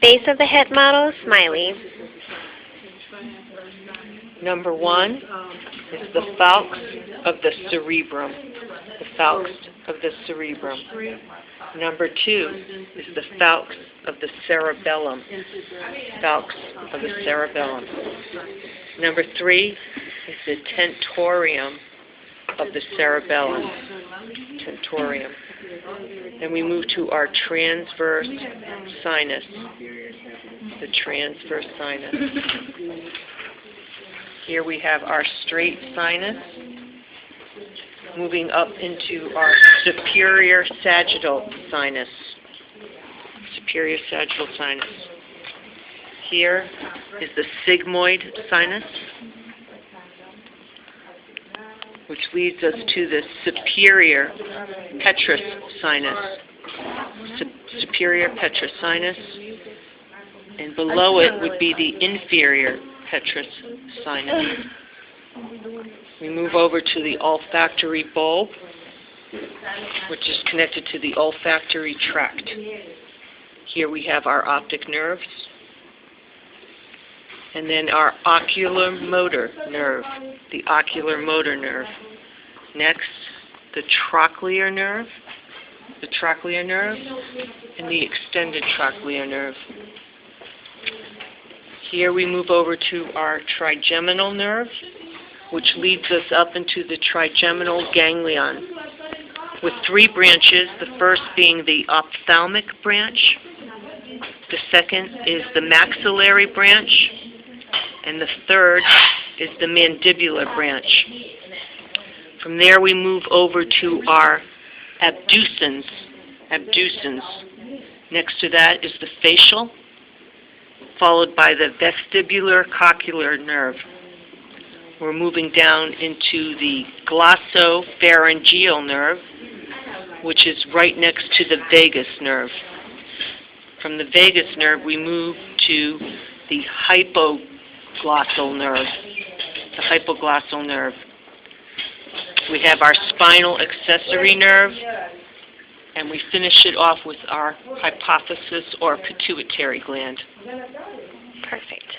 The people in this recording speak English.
Base of the head model, Smiley. Number 1 is the falx of the cerebrum. The falx of the cerebrum. Number 2 is the falx of the cerebellum. Falx of the cerebellum. Number 3 is the tentorium of the cerebellum. Tentorium. Then we move to our transverse sinus. The transverse sinus. Here we have our straight sinus, moving up into our superior sagittal sinus. Superior sagittal sinus. Here is the sigmoid sinus, which leads us to the superior petrous sinus. Superior petrous sinus. And below it would be the inferior petrous sinus. We move over to the olfactory bulb, which is connected to the olfactory tract. Here we have our optic nerves, and then our oculomotor nerve, the oculomotor nerve. Next, the trochlear nerve, and the extended trochlear nerve. Here we move over to our trigeminal nerve, which leads us up into the trigeminal ganglion, with 3 branches, the first being the ophthalmic branch, the second is the maxillary branch, and the third is the mandibular branch. From there we move over to our abducens. Next to that is the facial, followed by the vestibular cochlear nerve. We're moving down into the glossopharyngeal nerve, which is right next to the vagus nerve. From the vagus nerve, we move to the hypoglossal nerve. The hypoglossal nerve. We have our spinal accessory nerve, and we finish it off with our hypophysis or pituitary gland. Perfect.